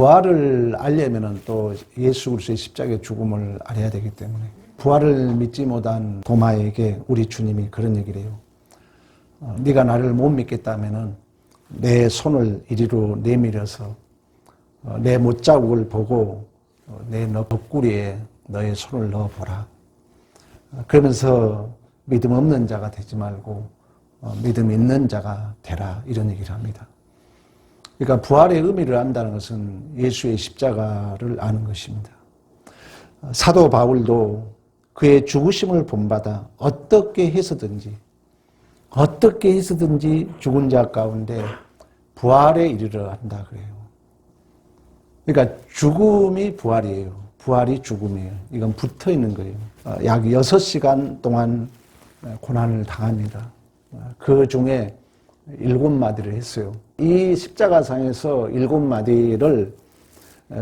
부활을 알려면은 또 예수 그리스도의 십자가의 죽음을 알아야 되기 때문에 부활을 믿지 못한 도마에게 우리 주님이 그런 얘기를 해요. 네가 나를 못 믿겠다면은 내 손을 이리로 내밀어서 내 못자국을 보고 내 옆구리에 너의 손을 넣어보라. 그러면서 믿음 없는 자가 되지 말고 믿음 있는 자가 되라, 이런 얘기를 합니다. 그러니까 부활의 의미를 안다는 것은 예수의 십자가를 아는 것입니다. 사도 바울도 그의 죽으심을 본받아 어떻게 해서든지 죽은 자 가운데 부활에 이르러 한다 그래요. 그러니까 죽음이 부활이에요. 부활이 죽음이에요. 이건 붙어 있는 거예요. 약 6시간 동안 고난을 당합니다. 그 중에 7마디를 했어요. 이 십자가상에서 7마디를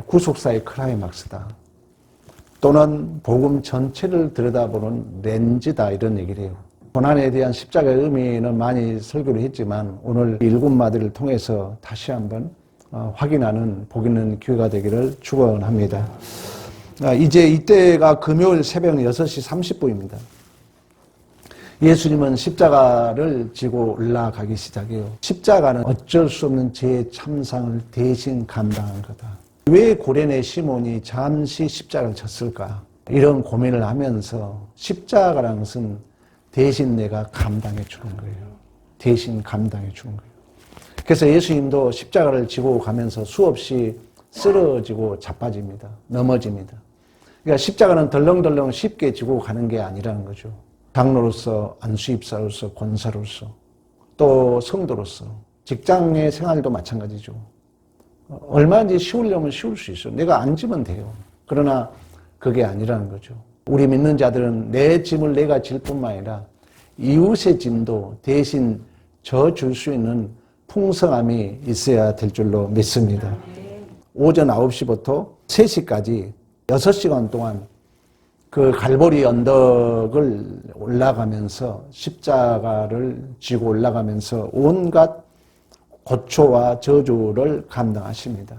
구속사의 클라이막스다, 또는 복음 전체를 들여다보는 렌즈다, 이런 얘기를 해요. 고난에 대한 십자가의 의미는 많이 설교를 했지만 오늘 7마디를 통해서 다시 한번 확인하는 복 있는 기회가 되기를 축원합니다. 이제 이때가 금요일 새벽 6시 30분입니다. 예수님은 십자가를 지고 올라가기 시작해요. 십자가는 어쩔 수 없는 죄의 참상을 대신 감당한 거다. 왜 고레네 시몬이 잠시 십자가를 졌을까? 이런 고민을 하면서 십자가라는 것은 대신 내가 감당해 주는 거예요. 대신 감당해 주는 거예요. 그래서 예수님도 십자가를 지고 가면서 수없이 쓰러지고 자빠집니다. 넘어집니다. 그러니까 십자가는 덜렁덜렁 쉽게 지고 가는 게 아니라는 거죠. 장로로서, 안수입사로서, 권사로서, 또 성도로서, 직장의 생활도 마찬가지죠. 얼마든지 쉬우려면 쉬울 수 있어요. 내가 안 지면 돼요. 그러나 그게 아니라는 거죠. 우리 믿는 자들은 내 짐을 내가 질 뿐만 아니라 이웃의 짐도 대신 져줄 수 있는 풍성함이 있어야 될 줄로 믿습니다. 오전 9시부터 3시까지 6시간 동안 그 갈보리 언덕을 올라가면서 십자가를 지고 올라가면서 온갖 고초와 저주를 감당하십니다.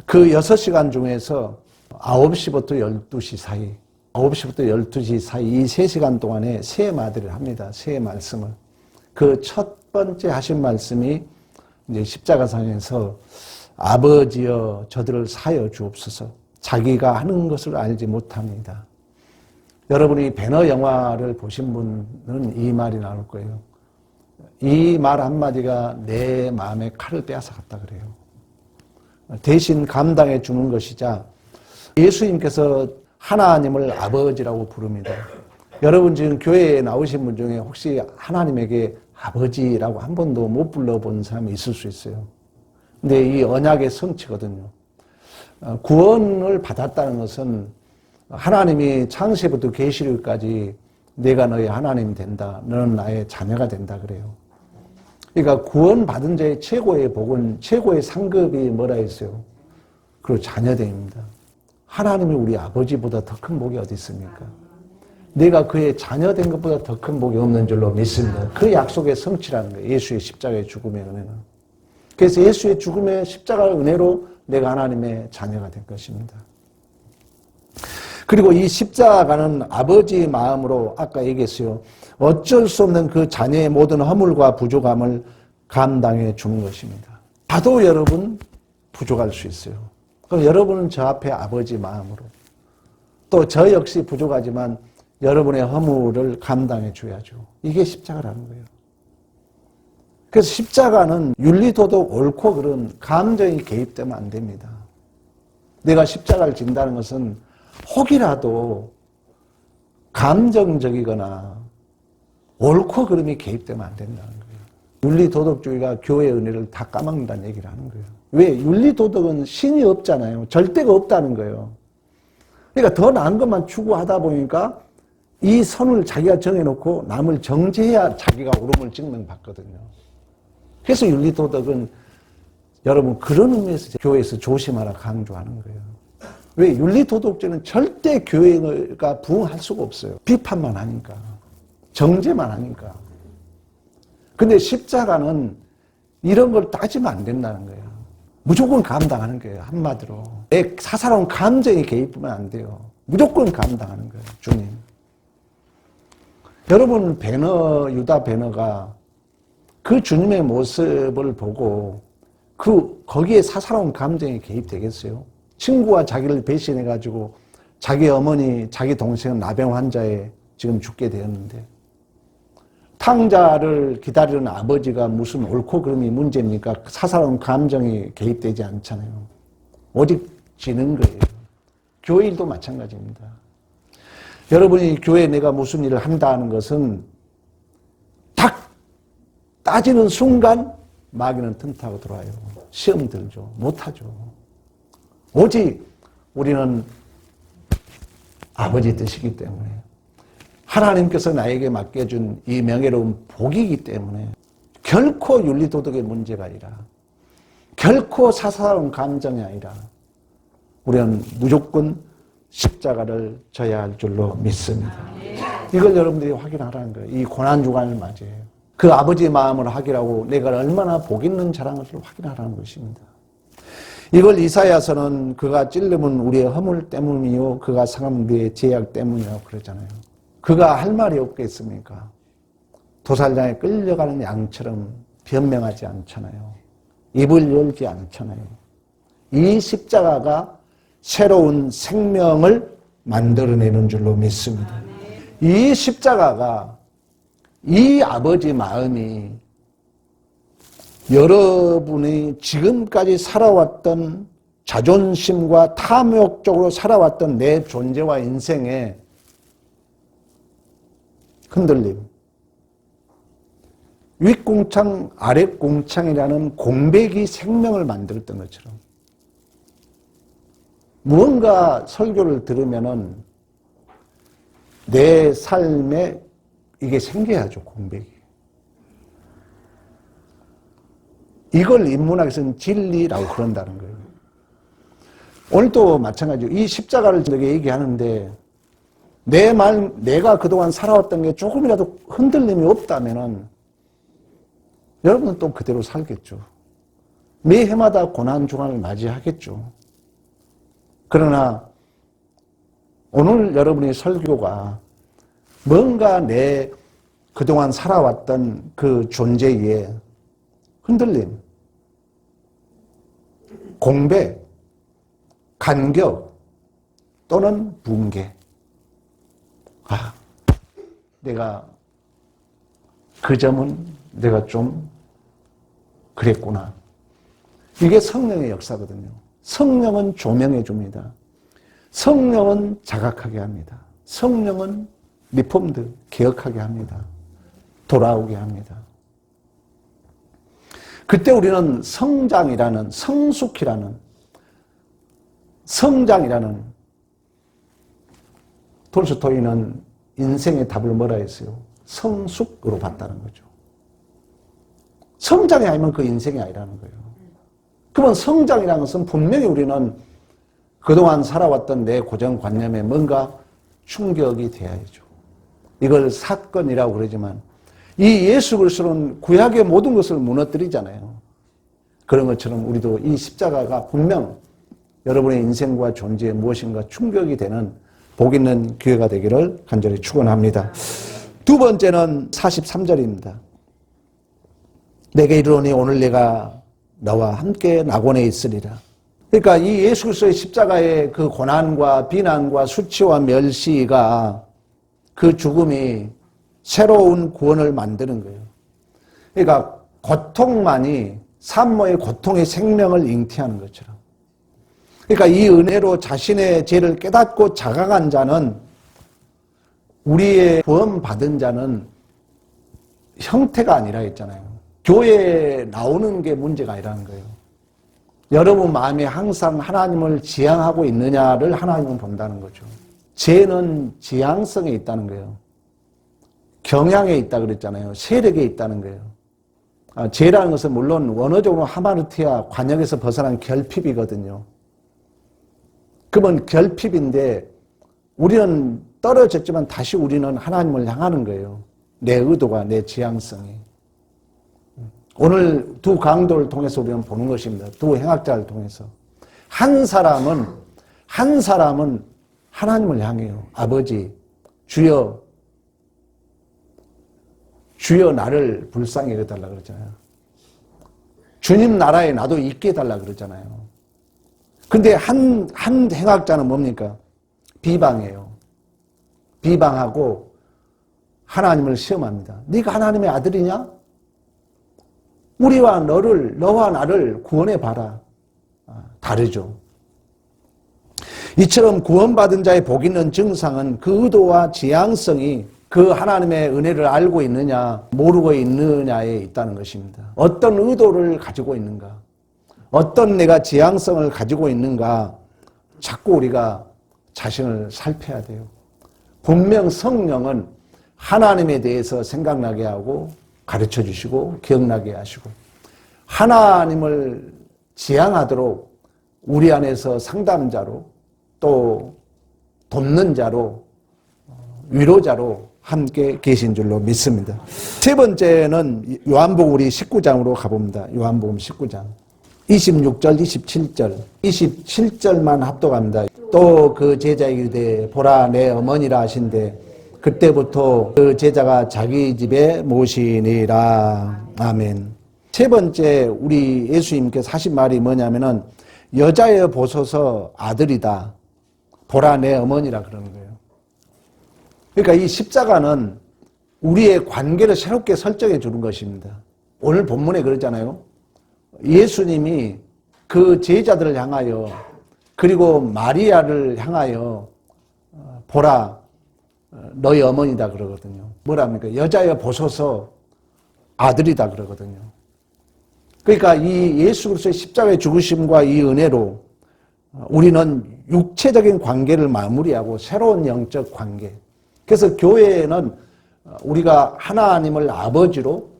그 6시간 중에서 9시부터 12시 사이, 9시부터 12시 사이 이 3시간 동안에 세 마디를 합니다. 세 말씀을. 그 첫 번째 하신 말씀이 이제 십자가상에서 아버지여 저들을 사여 주옵소서. 자기가 하는 것을 알지 못합니다. 여러분이 배너 영화를 보신 분은 이 말이 나올 거예요. 이 말 한마디가 내 마음에 칼을 빼앗아갔다 그래요. 대신 감당해 주는 것이자 예수님께서 하나님을 아버지라고 부릅니다. 여러분 지금 교회에 나오신 분 중에 혹시 하나님에게 아버지라고 한 번도 못 불러본 사람이 있을 수 있어요. 근데 이 언약의 성취거든요. 구원을 받았다는 것은 하나님이 창세부터 계시록까지 내가 너의 하나님이 된다, 너는 나의 자녀가 된다 그래요. 그러니까 구원받은 자의 최고의 복은, 최고의 상급이 뭐라 했어요? 그리고 자녀됨입니다. 하나님이 우리 아버지보다 더 큰 복이 어디 있습니까? 내가 그의 자녀된 것보다 더 큰 복이 없는 줄로 믿습니다. 그 약속의 성취라는 거예요. 예수의 십자가의 죽음의 은혜는. 그래서 예수의 죽음의 십자가의 은혜로 내가 하나님의 자녀가 된 것입니다. 그리고 이 십자가는 아버지의 마음으로 아까 얘기했어요. 어쩔 수 없는 그 자녀의 모든 허물과 부족함을 감당해 주는 것입니다. 나도 여러분 부족할 수 있어요. 그럼 여러분은 저 앞에 아버지 마음으로, 또 저 역시 부족하지만 여러분의 허물을 감당해 줘야죠. 이게 십자가라는 거예요. 그래서 십자가는 윤리도덕 옳고 그른 감정이 개입되면 안 됩니다. 내가 십자가를 진다는 것은 혹이라도 감정적이거나 옳고 그름이 개입되면 안 된다는 거예요. 윤리도덕주의가 교회의 은혜를 다 까먹는다는 얘기를 하는 거예요. 왜? 윤리도덕은 신이 없잖아요. 절대가 없다는 거예요. 그러니까 더 나은 것만 추구하다 보니까 이 선을 자기가 정해놓고 남을 정죄해야 자기가 옳음을 증명받거든요. 그래서 윤리도덕은 여러분 그런 의미에서 교회에서 조심하라 강조하는 거예요. 왜? 윤리도덕주의는 절대 교회가 부응할 수가 없어요. 비판만 하니까. 정죄만 하니까. 근데 십자가는 이런 걸 따지면 안 된다는 거예요. 무조건 감당하는 거예요. 한마디로. 내 사사로운 감정이 개입하면 안 돼요. 무조건 감당하는 거예요. 주님. 여러분 유다 베너가 그 주님의 모습을 보고 거기에 사사로운 감정이 개입되겠어요? 친구가 자기를 배신해가지고 자기 어머니, 자기 동생은 나병 환자에 지금 죽게 되었는데 탕자를 기다리는 아버지가 무슨 옳고 그름이 문제입니까? 사사로운 감정이 개입되지 않잖아요. 오직 지는 거예요. 교회 일도 마찬가지입니다. 여러분이 교회에 내가 무슨 일을 한다는 것은 딱 따지는 순간 마귀는 틈타고 들어와요. 시험 들죠. 못하죠. 오직 우리는 아버지 뜻이기 때문에 하나님께서 나에게 맡겨준 이 명예로운 복이기 때문에 결코 윤리도덕의 문제가 아니라 결코 사사로운 감정이 아니라 우리는 무조건 십자가를 져야 할 줄로 믿습니다. 이걸 여러분들이 확인하라는 거예요. 이 고난주간을 맞이해요. 그 아버지의 마음을 확인하고 내가 얼마나 복 있는 자라는 것을 확인하라는 것입니다. 이걸 이사야서는 그가 찔림은 우리의 허물 때문이요 그가 상함은 우리의 죄악 때문이라고 그러잖아요. 그가 할 말이 없겠습니까? 도살장에 끌려가는 양처럼 변명하지 않잖아요. 입을 열지 않잖아요. 이 십자가가 새로운 생명을 만들어내는 줄로 믿습니다. 이 십자가가 이 아버지 마음이 여러분이 지금까지 살아왔던 자존심과 탐욕적으로 살아왔던 내 존재와 인생에 흔들림, 윗공창, 아랫공창이라는 공백이 생명을 만들었던 것처럼 무언가 설교를 들으면은 내 삶에 이게 생겨야죠, 공백이. 이걸 인문학에서는 진리라고 그런다는 거예요. 오늘도 마찬가지로 이 십자가를 저에게 얘기하는데 내가 그동안 살아왔던 게 조금이라도 흔들림이 없다면은 여러분은 또 그대로 살겠죠. 매 해마다 고난주간을 맞이하겠죠. 그러나 오늘 여러분의 설교가 뭔가 내 그동안 살아왔던 그 존재에 흔들림, 공백, 간격 또는 붕괴. 내가 그 점은 내가 좀 그랬구나. 이게 성령의 역사거든요. 성령은 조명해 줍니다. 성령은 자각하게 합니다. 성령은 리폼드, 개혁하게 합니다. 돌아오게 합니다. 그때 우리는 성장이라는, 성장이라는 톨스토이는 인생의 답을 뭐라 했어요? 성숙으로 봤다는 거죠. 성장이 아니면 그 인생이 아니라는 거예요. 그러면 성장이라는 것은 분명히 우리는 그동안 살아왔던 내 고정관념에 뭔가 충격이 돼야죠. 이걸 사건이라고 그러지만 이 예수 그리스도는 구약의 모든 것을 무너뜨리잖아요. 그런 것처럼 우리도 이 십자가가 분명 여러분의 인생과 존재에 무엇인가 충격이 되는 복 있는 기회가 되기를 간절히 축원합니다. 두 번째는 43절입니다. 내게 이르노니 오늘 내가 너와 함께 낙원에 있으리라. 그러니까 이 예수 그리스도의 십자가의 그 고난과 비난과 수치와 멸시가 그 죽음이 새로운 구원을 만드는 거예요. 그러니까 고통만이 산모의 고통의 생명을 잉태하는 것처럼. 그러니까 이 은혜로 자신의 죄를 깨닫고 자각한 자는, 우리의 구원 받은 자는 형태가 아니라 했잖아요. 교회에 나오는 게 문제가 아니라는 거예요. 여러분 마음에 항상 하나님을 지향하고 있느냐를 하나님은 본다는 거죠. 죄는 지향성에 있다는 거예요. 경향에 있다 그랬잖아요. 세력에 있다는 거예요. 죄라는 것은 물론 원어적으로 하마르티아 관역에서 벗어난 결핍이거든요. 그러면 결핍인데 우리는 떨어졌지만 다시 우리는 하나님을 향하는 거예요. 내 의도가, 내 지향성이. 오늘 두 강도를 통해서 우리는 보는 것입니다. 두 행악자를 통해서. 한 사람은 하나님을 향해요. 아버지, 주여 나를 불쌍히 여겨달라 그러잖아요. 주님 나라에 나도 있게 해달라 그러잖아요. 근데 한 행악자는 뭡니까? 비방해요. 비방하고 하나님을 시험합니다. 네가 하나님의 아들이냐? 너와 나를 구원해 봐라. 다르죠. 이처럼 구원받은 자의 복 있는 증상은 그 의도와 지향성이 그 하나님의 은혜를 알고 있느냐 모르고 있느냐에 있다는 것입니다. 어떤 의도를 가지고 있는가, 어떤 내가 지향성을 가지고 있는가 자꾸 우리가 자신을 살펴야 돼요. 분명 성령은 하나님에 대해서 생각나게 하고 가르쳐 주시고 기억나게 하시고 하나님을 지향하도록 우리 안에서 상담자로 또 돕는 자로 위로자로 함께 계신 줄로 믿습니다. 세 번째는 요한복음 우리 19장으로 가봅니다. 요한복음 19장 26절 27절 27절만 합독합니다. 또 그 제자에게 이르되 보라 내 어머니라 하신대 그때부터 그 제자가 자기 집에 모시니라. 아멘. 세 번째 우리 예수님께서 하신 말이 뭐냐면은 여자여 보소서 아들이다. 보라 내 어머니라 그러는 거예요. 그러니까 이 십자가는 우리의 관계를 새롭게 설정해 주는 것입니다. 오늘 본문에 그러잖아요. 예수님이 그 제자들을 향하여 그리고 마리아를 향하여 보라 너희 어머니다 그러거든요. 뭐랍니까? 여자여 보소서 아들이다 그러거든요. 그러니까 이 예수 그리스도의 십자가의 죽으심과 이 은혜로 우리는 육체적인 관계를 마무리하고 새로운 영적 관계. 그래서 교회에는 우리가 하나님을 아버지로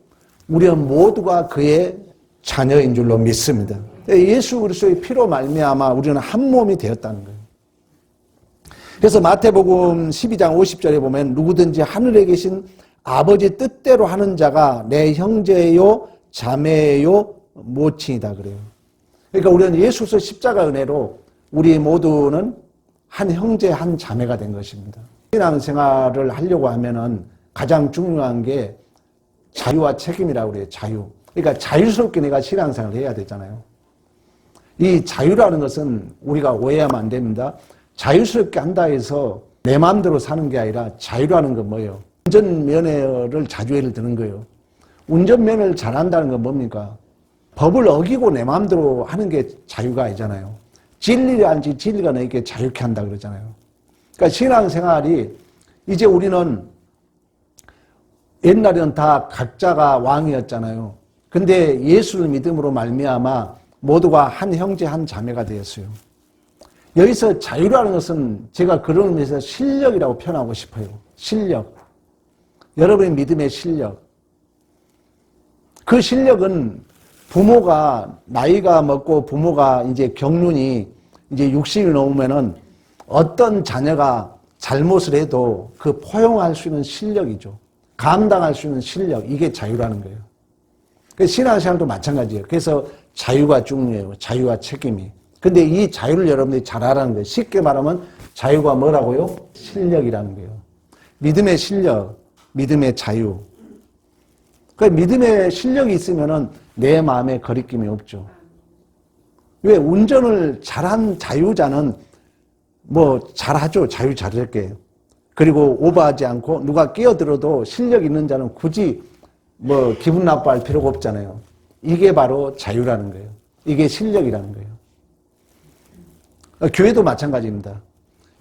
우리는 모두가 그의 자녀인 줄로 믿습니다. 예수 그리스도의 피로 말미암아 우리는 한 몸이 되었다는 거예요. 그래서 마태복음 12장 50절에 보면 누구든지 하늘에 계신 아버지 뜻대로 하는 자가 내 형제요 자매요 모친이다 그래요. 그러니까 우리는 예수 그리스도 십자가 은혜로 우리 모두는 한 형제 한 자매가 된 것입니다. 신앙생활을 하려고 하면은 가장 중요한 게 자유와 책임이라고 그래요. 자유. 그러니까 자유스럽게 내가 신앙생활을 해야 되잖아요. 이 자유라는 것은 우리가 오해하면 안 됩니다. 자유스럽게 한다 해서 내 마음대로 사는 게 아니라 자유라는 건 뭐예요? 운전면허를 자주 예를 드는 거예요. 운전면허를 잘한다는 건 뭡니까? 법을 어기고 내 마음대로 하는 게 자유가 아니잖아요. 진리라는지 진리가 너에게 자유케 한다 그러잖아요. 그러니까 신앙생활이 이제 우리는 옛날에는 다 각자가 왕이었잖아요. 근데 예수를 믿음으로 말미암아 모두가 한 형제 한 자매가 되었어요. 여기서 자유라는 것은 제가 그런 의미에서 실력이라고 표현하고 싶어요. 실력. 여러분의 믿음의 실력. 그 실력은 부모가 나이가 먹고 부모가 이제 경륜이 이제 60이 넘으면은 어떤 자녀가 잘못을 해도 그 포용할 수 있는 실력이죠. 감당할 수 있는 실력. 이게 자유라는 거예요. 신앙생활도 마찬가지예요. 그래서 자유가 중요해요. 자유와 책임이. 근데 이 자유를 여러분들이 잘 알아는 거예요. 쉽게 말하면 자유가 뭐라고요? 실력이라는 거예요. 믿음의 실력, 믿음의 자유. 그러니까 믿음의 실력이 있으면은 내 마음에 거리낌이 없죠. 왜? 운전을 잘한 자유자는 뭐 잘하죠. 자유 잘할게. 그리고 오버하지 않고 누가 끼어들어도 실력 있는 자는 굳이 뭐 기분 나빠할 필요가 없잖아요. 이게 바로 자유라는 거예요. 이게 실력이라는 거예요. 교회도 마찬가지입니다.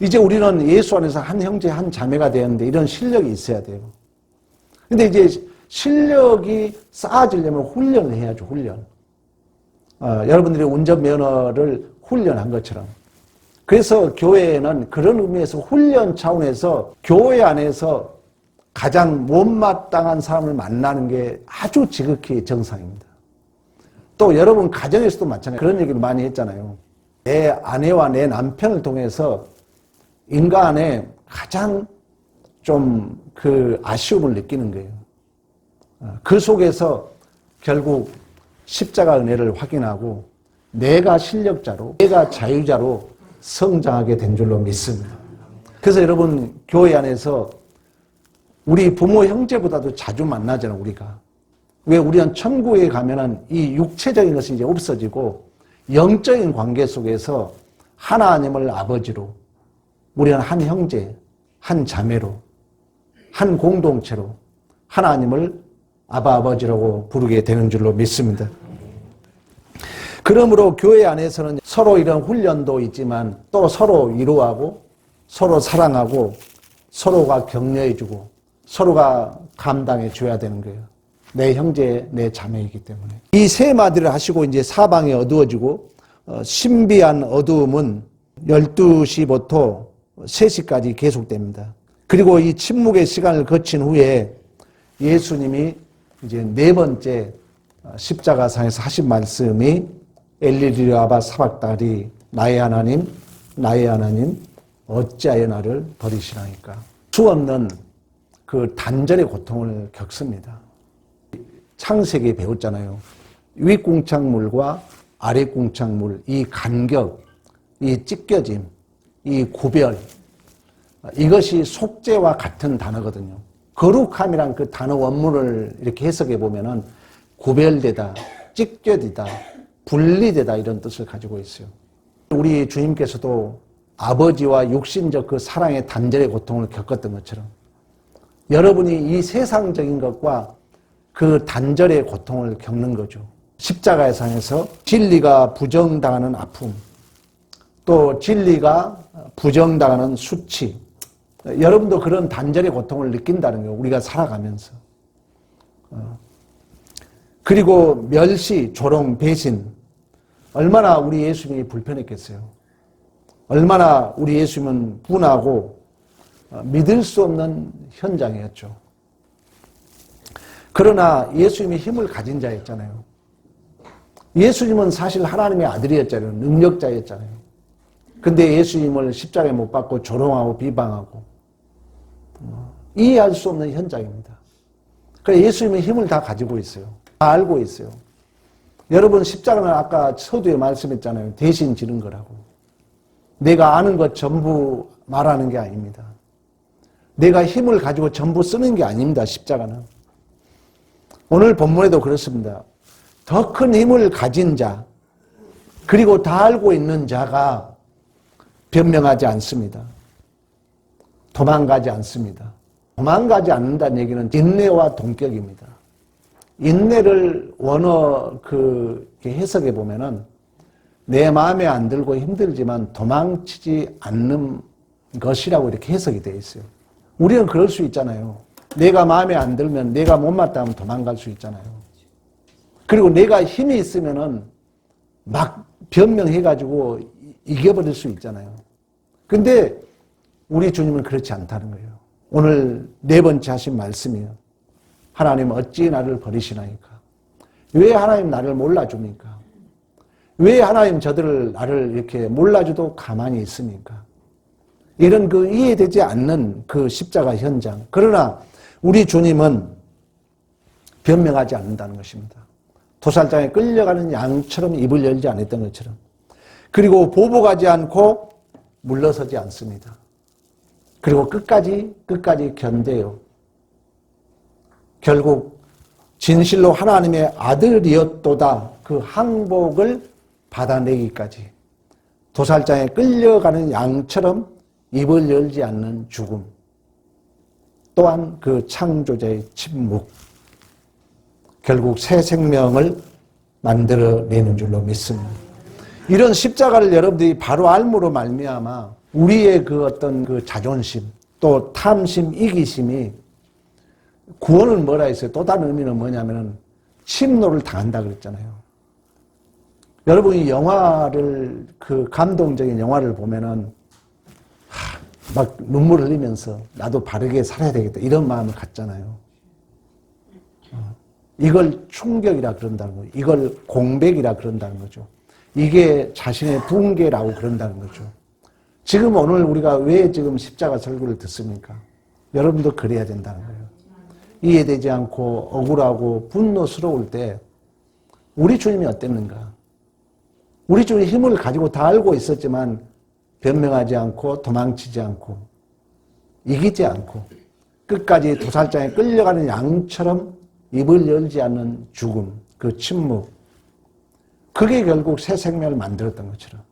이제 우리는 예수 안에서 한 형제 한 자매가 되었는데 이런 실력이 있어야 돼요. 근데 이제 실력이 쌓아지려면 훈련을 해야죠. 훈련. 여러분들이 운전면허를 훈련한 것처럼. 그래서 교회에는 그런 의미에서 훈련 차원에서 교회 안에서 가장 못마땅한 사람을 만나는 게 아주 지극히 정상입니다. 또 여러분 가정에서도 마찬가지예요. 그런 얘기를 많이 했잖아요. 내 아내와 내 남편을 통해서 인간의 가장 좀 그 아쉬움을 느끼는 거예요. 그 속에서 결국 십자가 은혜를 확인하고 내가 실력자로, 내가 자유자로 성장하게 된 줄로 믿습니다. 그래서 여러분, 교회 안에서 우리 부모 형제보다도 자주 만나잖아요, 우리가. 왜? 우리는 천국에 가면은 이 육체적인 것이 이제 없어지고 영적인 관계 속에서 하나님을 아버지로, 우리는 한 형제, 한 자매로, 한 공동체로 하나님을 아버지라고 부르게 되는 줄로 믿습니다. 그러므로 교회 안에서는 서로 이런 훈련도 있지만 또 서로 위로하고 서로 사랑하고 서로가 격려해주고 서로가 감당해 줘야 되는 거예요. 내 형제, 내 자매이기 때문에. 이 세 마디를 하시고 이제 사방이 어두워지고 신비한 어두움은 12시부터 3시까지 계속됩니다. 그리고 이 침묵의 시간을 거친 후에 예수님이 이제 4번째 십자가상에서 하신 말씀이 엘리리 아바 사박다리, 나의 하나님, 나의 하나님, 어찌하여 나를 버리시나이까. 수 없는 그 단절의 고통을 겪습니다. 창세기에 배웠잖아요. 윗궁창물과 아랫궁창물, 이 간격, 이 찢겨짐, 이 구별, 이것이 속죄와 같은 단어거든요. 거룩함이란 그 단어 원문을 이렇게 해석해 보면은 구별되다, 찢겨지다, 분리되다 이런 뜻을 가지고 있어요. 우리 주님께서도 아버지와 육신적 그 사랑의 단절의 고통을 겪었던 것처럼 여러분이 이 세상적인 것과 그 단절의 고통을 겪는 거죠. 십자가의 상에서 진리가 부정당하는 아픔, 또 진리가 부정당하는 수치, 여러분도 그런 단절의 고통을 느낀다는 거예요. 우리가 살아가면서. 그리고 멸시, 조롱, 배신, 얼마나 우리 예수님이 불편했겠어요. 얼마나 우리 예수님은 분하고 믿을 수 없는 현장이었죠. 그러나 예수님이 힘을 가진 자였잖아요. 예수님은 사실 하나님의 아들이었잖아요. 능력자였잖아요. 근데 예수님을 십자가에 못 박고 조롱하고 비방하고 이해할 수 없는 현장입니다. 그래서 예수님은 힘을 다 가지고 있어요. 다 알고 있어요. 여러분, 십자가는 아까 서두에 말씀했잖아요. 대신 지는 거라고. 내가 아는 것 전부 말하는 게 아닙니다. 내가 힘을 가지고 전부 쓰는 게 아닙니다. 십자가는. 오늘 본문에도 그렇습니다. 더 큰 힘을 가진 자, 그리고 다 알고 있는 자가 변명하지 않습니다. 도망가지 않습니다. 도망가지 않는다는 얘기는 인내와 동격입니다. 인내를 원어 해석해 보면은 내 마음에 안 들고 힘들지만 도망치지 않는 것이라고 이렇게 해석이 되어 있어요. 우리는 그럴 수 있잖아요. 내가 마음에 안 들면 내가 못마땅하면 도망갈 수 있잖아요. 그리고 내가 힘이 있으면은 막 변명해가지고 이겨버릴 수 있잖아요. 근데 우리 주님은 그렇지 않다는 거예요. 오늘 4번째 하신 말씀이에요. 하나님 어찌 나를 버리시나이까? 왜 하나님 나를 몰라줍니까? 왜 하나님 저들을 나를 이렇게 몰라줘도 가만히 있습니까? 이런 그 이해되지 않는 그 십자가 현장. 그러나 우리 주님은 변명하지 않는다는 것입니다. 도살장에 끌려가는 양처럼 입을 열지 않았던 것처럼. 그리고 보복하지 않고 물러서지 않습니다. 그리고 끝까지 견뎌요. 결국 진실로 하나님의 아들이었도다 그 항복을 받아내기까지 도살장에 끌려가는 양처럼 입을 열지 않는 죽음, 또한 그 창조자의 침묵, 결국 새 생명을 만들어내는 줄로 믿습니다. 이런 십자가를 여러분들이 바로 알므로 말미암아 우리의 그 어떤 그 자존심, 또 탐심, 이기심이 구원은 뭐라 했어요? 또 다른 의미는 뭐냐면은 침노를 당한다 그랬잖아요. 여러분이 영화를, 그 감동적인 영화를 보면은 막 눈물 흘리면서 나도 바르게 살아야 되겠다 이런 마음을 갖잖아요. 이걸 충격이라 그런다는 거죠. 이걸 공백이라 그런다는 거죠. 이게 자신의 붕괴라고 그런다는 거죠. 지금 오늘 우리가 왜 지금 십자가 설교를 듣습니까? 여러분도 그래야 된다는 거예요. 이해되지 않고 억울하고 분노스러울 때 우리 주님이 어땠는가? 우리 주님이 힘을 가지고 다 알고 있었지만 변명하지 않고 도망치지 않고 이기지 않고 끝까지 도살장에 끌려가는 양처럼 입을 열지 않는 죽음, 그 침묵, 그게 결국 새 생명을 만들었던 것처럼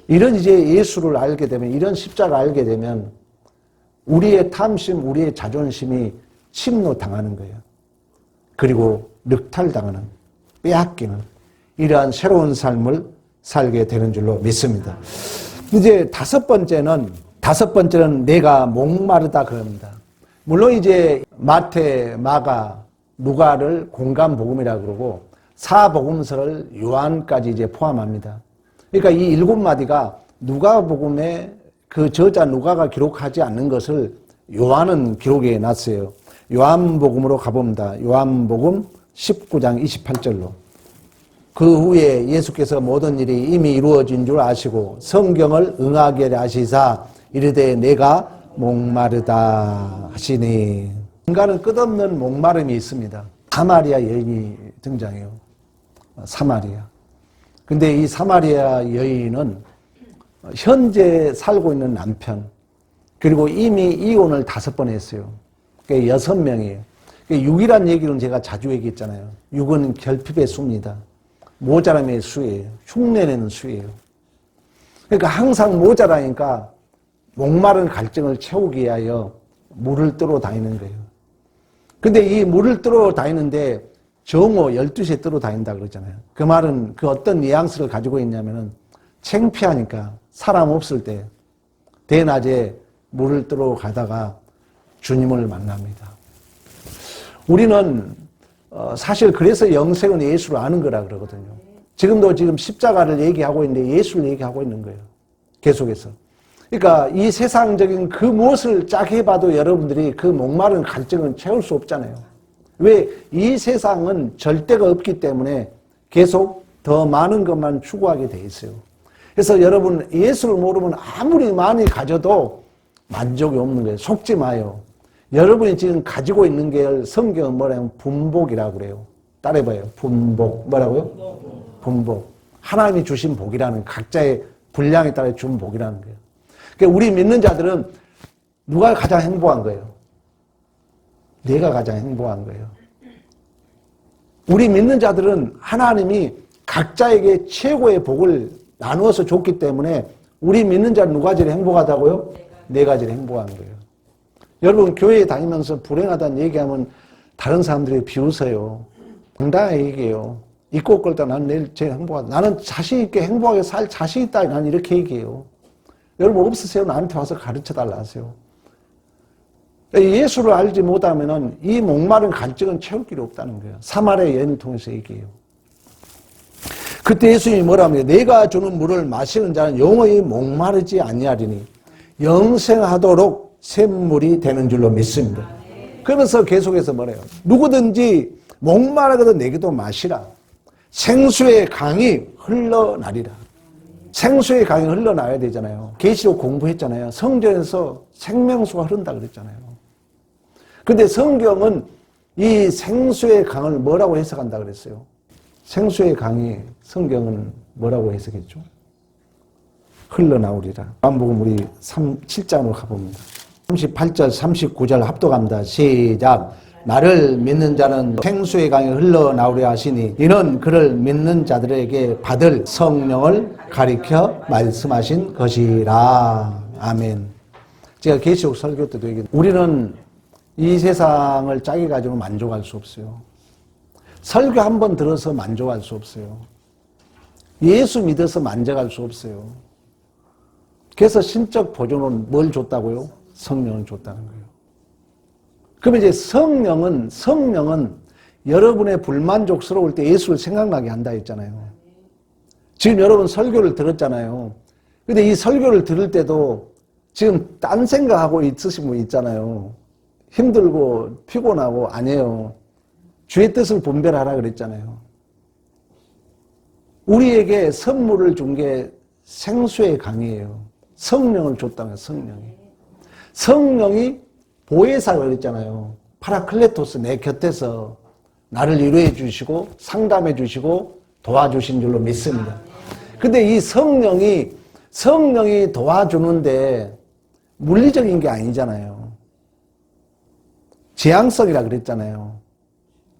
이런 이제 예수를 알게 되면, 이런 십자가 알게 되면 우리의 탐심, 우리의 자존심이 침노당하는 거예요. 그리고 늑탈당하는, 빼앗기는 이러한 새로운 삶을 살게 되는 줄로 믿습니다. 이제 다섯 번째는 내가 목마르다 그럽니다. 물론 이제 마태, 마가, 누가를 공간복음이라고 그러고 사복음서를 요한까지 이제 포함합니다. 그러니까 이 일곱 마디가 누가복음에 그 저자 누가가 기록하지 않는 것을 요한은 기록해 놨어요. 요한복음으로 가봅니다. 요한복음 19장 28절로. 그 후에 예수께서 모든 일이 이미 이루어진 줄 아시고 성경을 응하게 하시사 이르되 내가 목마르다 하시니. 인간은 끝없는 목마름이 있습니다. 사마리아 여인이 등장해요. 사마리아. 근데 이 사마리아 여인은 현재 살고 있는 남편, 그리고 이미 이혼을 5번 했어요. 그러니까 6명이에요. 그러니까 6이란 얘기는 제가 자주 얘기했잖아요. 6은 결핍의 수입니다. 모자람의 수예요. 흉내내는 수예요. 그러니까 항상 모자라니까 목마른 갈증을 채우기 위하여 물을 뜨러 다니는 거예요. 근데 이 물을 뜨러 다니는데 정오 12시에 뜨러 다닌다 그러잖아요. 그 말은 그 어떤 뉘앙스를 가지고 있냐면은 창피하니까 사람 없을 때 대낮에 물을 뜨러 가다가 주님을 만납니다. 우리는 사실 그래서 영생은 예수를 아는 거라 그러거든요. 지금도 지금 십자가를 얘기하고 있는데 예수를 얘기하고 있는 거예요. 계속해서. 그러니까 이 세상적인 그 무엇을 짝 해봐도 여러분들이 그 목마른 갈증은 채울 수 없잖아요. 왜? 이 세상은 절대가 없기 때문에 계속 더 많은 것만 추구하게 돼 있어요. 그래서 여러분 예수를 모르면 아무리 많이 가져도 만족이 없는 거예요. 속지 마요. 여러분이 지금 가지고 있는 게 성경은 뭐라면 분복이라고 그래요. 따라해봐요. 분복. 뭐라고요? 분복. 하나님이 주신 복이라는, 각자의 분량에 따라 준 복이라는 거예요. 그러니까 우리 믿는 자들은 누가 가장 행복한 거예요? 내가 가장 행복한 거예요. 우리 믿는 자들은 하나님이 각자에게 최고의 복을 나누어서 줬기 때문에 우리 믿는 자는 누가 제일 행복하다고요? 내가 제일 행복한 거예요. 여러분 교회에 다니면서 불행하다는 얘기하면 다른 사람들이 비웃어요. 당당하게 얘기해요. 입고 끌 때 나는 내일 제일 행복하다. 나는 자신 있게 행복하게 살 자신 있다. 나는 이렇게 얘기해요. 여러분 없으세요? 나한테 와서 가르쳐 달라 하세요. 예수를 알지 못하면 이 목마른 갈증은 채울 길이 없다는 거예요. 사마리아 여인을 통해서 얘기해요. 그때 예수님이 뭐라며 내가 주는 물을 마시는 자는 영원히 목마르지 아니하리니 영생하도록 샘물이 되는 줄로 믿습니다. 그러면서 계속해서 뭐래요? 누구든지 목마르거든 내게도 마시라. 생수의 강이 흘러나리라. 생수의 강이 흘러나야 되잖아요. 계시록 공부했잖아요. 성전에서 생명수가 흐른다 그랬잖아요. 근데 성경은 이 생수의 강을 뭐라고 해석한다 그랬어요? 생수의 강이 성경은 뭐라고 해석했죠? 흘러나오리라. 요한복음 우리 7장으로 가봅니다. 38절, 39절 합독합니다. 시작. 나를 믿는 자는 생수의 강이 흘러나오려 하시니 이는 그를 믿는 자들에게 받을 성령을 가리켜 말씀하신 것이라. 아멘. 제가 계시록 설교 때도 얘기했는데 우리는 이 세상을 짜게 가지고 만족할 수 없어요. 설교 한 번 들어서 만족할 수 없어요. 예수 믿어서 만족할 수 없어요. 그래서 신적 보존은 뭘 줬다고요? 성령을 줬다는 거예요. 그럼 이제 성령은 여러분의 불만족스러울 때 예수를 생각나게 한다 했잖아요. 지금 여러분 설교를 들었잖아요. 근데 이 설교를 들을 때도 지금 딴 생각하고 있으신 분 있잖아요. 힘들고 피곤하고 아니에요. 주의 뜻을 분별하라 그랬잖아요. 우리에게 선물을 준 게 생수의 강이에요. 성령을 줬다면 성령이. 성령이 보혜사가 그랬잖아요. 파라클레토스 내 곁에서 나를 위로해 주시고 상담해 주시고 도와주신 줄로 믿습니다. 근데 이 성령이 도와주는데 물리적인 게 아니잖아요. 지향성이라 그랬잖아요.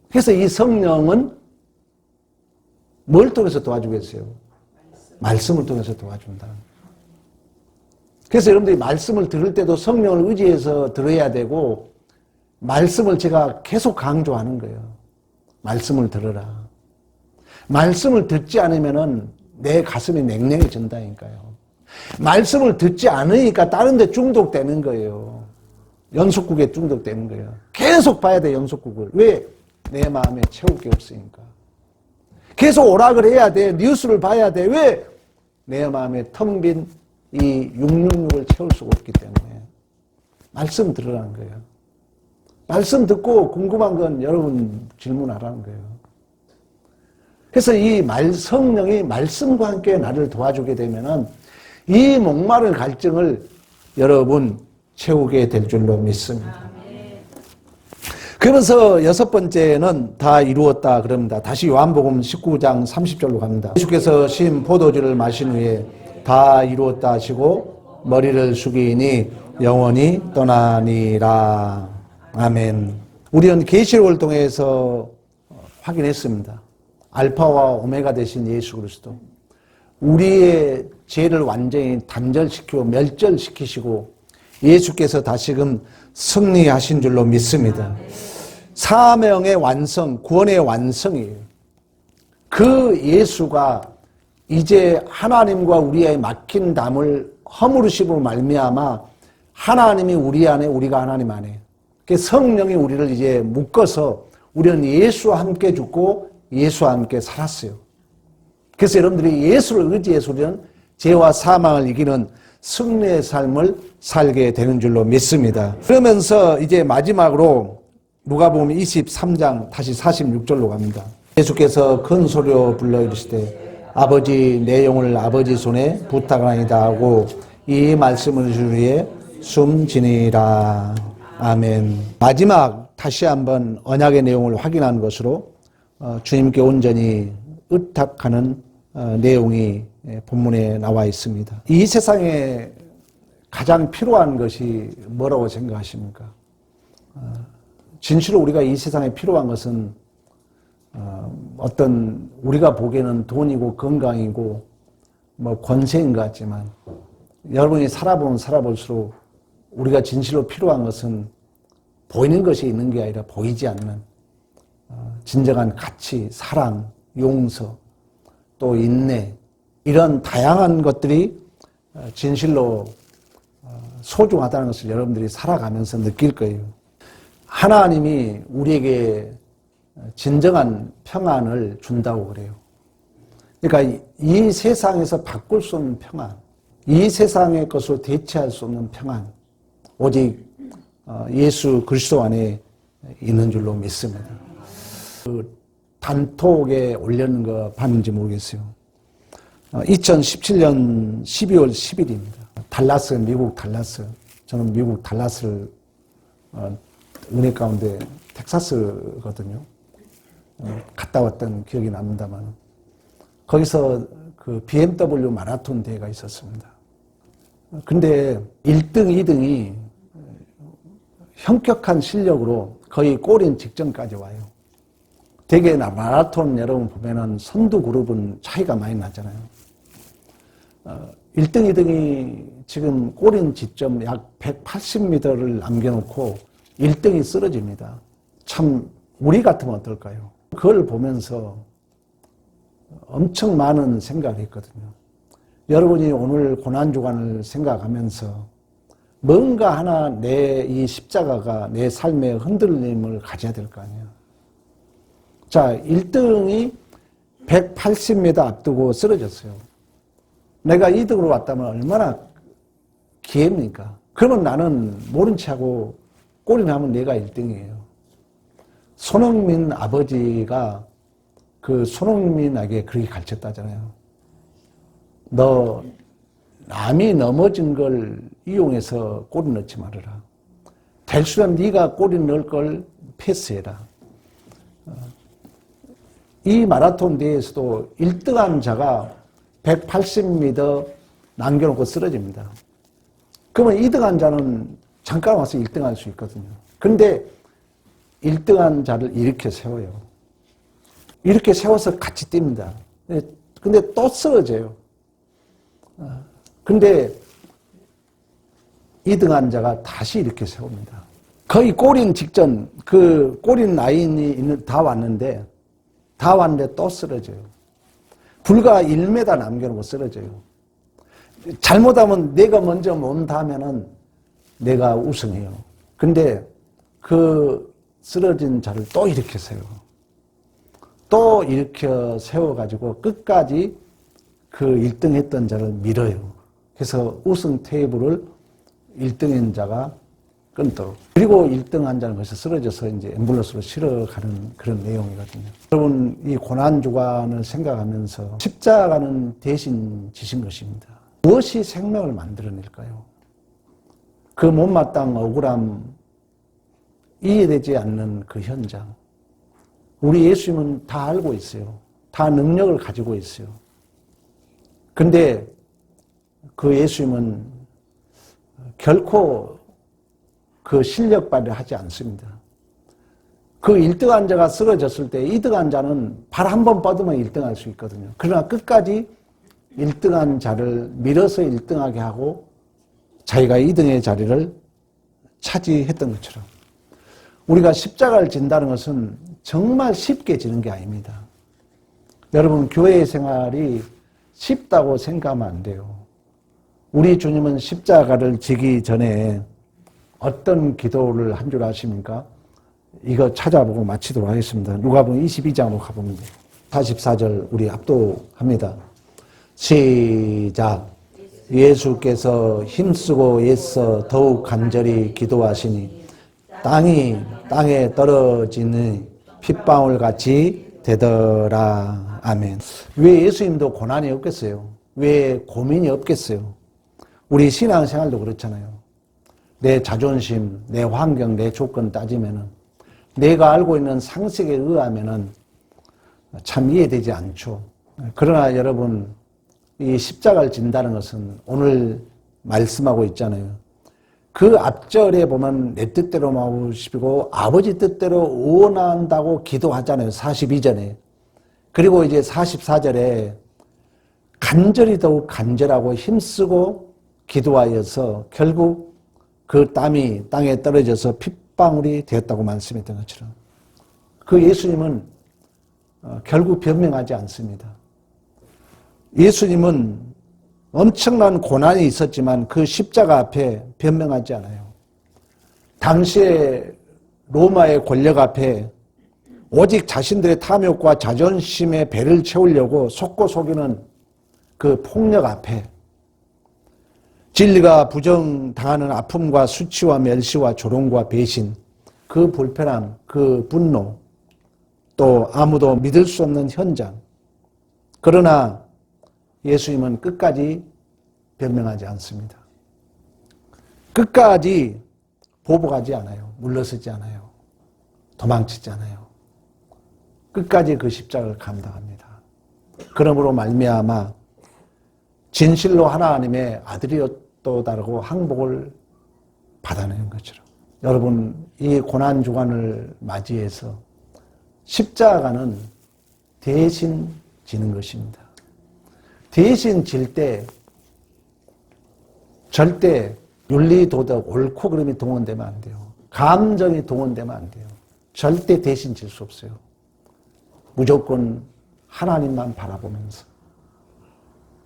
그래서 이 성령은 뭘 통해서 도와주겠어요? 말씀을 통해서 도와준다. 그래서 여러분들이 말씀을 들을 때도 성령을 의지해서 들어야 되고, 말씀을 제가 계속 강조하는 거예요. 말씀을 들으라. 말씀을 듣지 않으면은 내 가슴이 냉랭해진다니까요. 말씀을 듣지 않으니까 다른 데 중독되는 거예요. 연속국에 중독되는 거예요. 계속 봐야 돼, 연속국을. 왜? 내 마음에 채울 게 없으니까. 계속 오락을 해야 돼. 뉴스를 봐야 돼. 왜? 내 마음에 텅 빈 이 666을 채울 수가 없기 때문에. 말씀 들으라는 거예요. 말씀 듣고 궁금한 건 여러분 질문하라는 거예요. 그래서 이 성령이 말씀과 함께 나를 도와주게 되면은 이 목마른 갈증을 여러분 채우게 될 줄로 믿습니다. 그러면서 여섯 번째는 다 이루었다 그럽니다. 다시 요한복음 19장 30절로 갑니다. 예수께서 신 포도주를 마신 후에 다 이루었다 하시고 머리를 숙이니 영원히 떠나니라. 아멘. 우리는 계시록을 통해서 확인했습니다. 알파와 오메가 되신 예수 그리스도. 우리의 죄를 완전히 단절시키고 멸절시키시고 예수께서 다시금 승리하신 줄로 믿습니다. 사명의 완성, 구원의 완성이에요. 그 예수가 이제 하나님과 우리의 막힌 담을 허물으심으로 말미암아 하나님이 우리 안에, 우리가 하나님 안에. 성령이 우리를 이제 묶어서 우리는 예수와 함께 죽고 예수와 함께 살았어요. 그래서 여러분들이 예수를 의지해서 우리는 죄와 사망을 이기는 승리의 삶을 살게 되는 줄로 믿습니다. 그러면서 이제 마지막으로 누가복음 23장 다시 46절로 갑니다. 예수께서 큰 소리로 불러 이르시되 아버지 내 영혼을 아버지 손에 부탁하나이다 하고 이 말씀을 주위에 숨지니라. 아멘. 마지막 다시 한번 언약의 내용을 확인한 것으로 주님께 온전히 의탁하는 내용이 본문에 나와 있습니다. 이 세상에 가장 필요한 것이 뭐라고 생각하십니까? 진실로 우리가 이 세상에 필요한 것은 어떤 우리가 보기에는 돈이고 건강이고 뭐 권세인 것 같지만 여러분이 살아보면 살아볼수록 우리가 진실로 필요한 것은 보이는 것이 있는 게 아니라 보이지 않는 진정한 가치, 사랑, 용서, 또 인내 이런 다양한 것들이 진실로 소중하다는 것을 여러분들이 살아가면서 느낄 거예요. 하나님이 우리에게 진정한 평안을 준다고 그래요. 그러니까 이 세상에서 바꿀 수 없는 평안, 이 세상의 것으로 대체할 수 없는 평안, 오직 예수 그리스도 안에 있는 줄로 믿습니다. 그 단톡에 올렸는 거 봤는지 모르겠어요. 2017년 12월 10일입니다. 달라스, 미국 달라스. 저는 미국 달라스를 은혜 가운데 텍사스거든요. 갔다 왔던 기억이 납니다만 거기서 그 BMW 마라톤 대회가 있었습니다. 근데 1등, 2등이 현격한 실력으로 거의 골인 직전까지 와요. 대개 마라톤 여러분 보면은 선두 그룹은 차이가 많이 나잖아요. 1등, 2등이 지금 골인 지점 약 180m를 남겨놓고 1등이 쓰러집니다. 참 우리 같으면 어떨까요? 그걸 보면서 엄청 많은 생각이 있거든요. 여러분이 오늘 고난주간을 생각하면서 뭔가 하나 내 이 십자가가 내 삶의 흔들림을 가져야 될 거 아니에요. 자, 1등이 180m 앞두고 쓰러졌어요. 내가 2등으로 왔다면 얼마나 기회입니까? 그러면 나는 모른 체하고 골인하면 내가 1등이에요. 손흥민 아버지가 그 손흥민에게 그렇게 가르쳤다잖아요. 너 남이 넘어진 걸 이용해서 골을 넣지 말아라. 될 수면 네가 골을 넣을 걸 패스해라. 이 마라톤 대회에서도 1등한 자가 180m 남겨놓고 쓰러집니다. 그러면 2등한 자는 잠깐 와서 1등할 수 있거든요. 그런데 1등한 자를 이렇게 세워요. 이렇게 세워서 같이 뜁니다. 근데 또 쓰러져요. 근데 2등한 자가 다시 이렇게 세웁니다. 거의 꼬린 직전, 그 꼬린 라인이 다 왔는데 또 쓰러져요. 불과 1m 남겨놓고 쓰러져요. 잘못하면 내가 먼저 몬다 하면은 내가 우승해요. 근데 그 쓰러진 자를 또 이렇게 세워. 또 이렇게 세워가지고 끝까지 그 1등 했던 자를 밀어요. 그래서 우승 테이블을 1등인 자가 끊도록. 그리고 1등한 자는 거기서 쓰러져서 이제 앰뷸런스로 실어가는 그런 내용이거든요. 여러분, 이 고난주간을 생각하면서 십자가는 대신 지신 것입니다. 무엇이 생명을 만들어낼까요? 그 못마땅 억울함, 이해되지 않는 그 현장. 우리 예수님은 다 알고 있어요. 다 능력을 가지고 있어요. 근데 그 예수님은 결코 그 실력 발휘를 하지 않습니다. 그 1등한 자가 쓰러졌을 때 2등한 자는 발 한 번 뻗으면 1등할 수 있거든요. 그러나 끝까지 1등한 자를 밀어서 1등하게 하고 자기가 2등의 자리를 차지했던 것처럼 우리가 십자가를 진다는 것은 정말 쉽게 지는 게 아닙니다. 여러분, 교회 생활이 쉽다고 생각하면 안 돼요. 우리 주님은 십자가를 지기 전에 어떤 기도를 한 줄 아십니까? 이거 찾아보고 마치도록 하겠습니다. 누가복음 22장으로 가보면 돼요. 44절 우리 압도합니다. 시작. 예수께서 힘쓰고 애써 더욱 간절히 기도하시니 땅이 땅에 떨어지는 핏방울 같이 되더라. 아멘. 왜 예수님도 고난이 없겠어요? 왜 고민이 없겠어요? 우리 신앙생활도 그렇잖아요. 내 자존심, 내 환경, 내 조건 따지면은 내가 알고 있는 상식에 의하면은 참 이해되지 않죠. 그러나 여러분, 이 십자가를 진다는 것은 오늘 말씀하고 있잖아요. 그 앞절에 보면 내 뜻대로 마시고 아버지 뜻대로 원한다고 기도하잖아요. 42절에. 그리고 이제 44절에 간절히 더욱 간절하고 힘쓰고 기도하여서 결국 그 땀이 땅에 떨어져서 핏방울이 되었다고 말씀했던 것처럼 그 예수님은 결국 변명하지 않습니다. 예수님은 엄청난 고난이 있었지만 그 십자가 앞에 변명하지 않아요. 당시에 로마의 권력 앞에 오직 자신들의 탐욕과 자존심의 배를 채우려고 속고 속이는 그 폭력 앞에 진리가 부정당하는 아픔과 수치와 멸시와 조롱과 배신, 그 불편함, 그 분노, 또 아무도 믿을 수 없는 현장. 그러나 예수님은 끝까지 변명하지 않습니다. 끝까지 보복하지 않아요. 물러서지 않아요. 도망치지 않아요. 끝까지 그 십자가를 감당합니다. 그러므로 말미암아 진실로 하나님의 아들이었다라고 항복을 받아내는 것처럼 여러분, 이 고난주간을 맞이해서 십자가는 대신 지는 것입니다. 대신 질 때 절대 윤리, 도덕, 옳고 그름이 동원되면 안 돼요. 감정이 동원되면 안 돼요. 절대 대신 질 수 없어요. 무조건 하나님만 바라보면서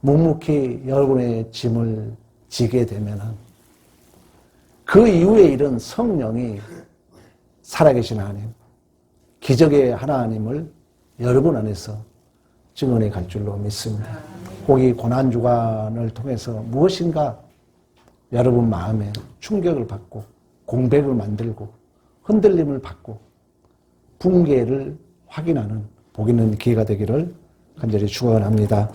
묵묵히 여러분의 짐을 지게 되면 그 이후에 이른 성령이 살아계신 하나님, 기적의 하나님을 여러분 안에서 증언해 갈 줄로 믿습니다. 꼭 이 고난주간을 통해서 무엇인가 여러분 마음에 충격을 받고 공백을 만들고 흔들림을 받고 붕괴를 확인하는 복 있는 기회가 되기를 간절히 축원합니다.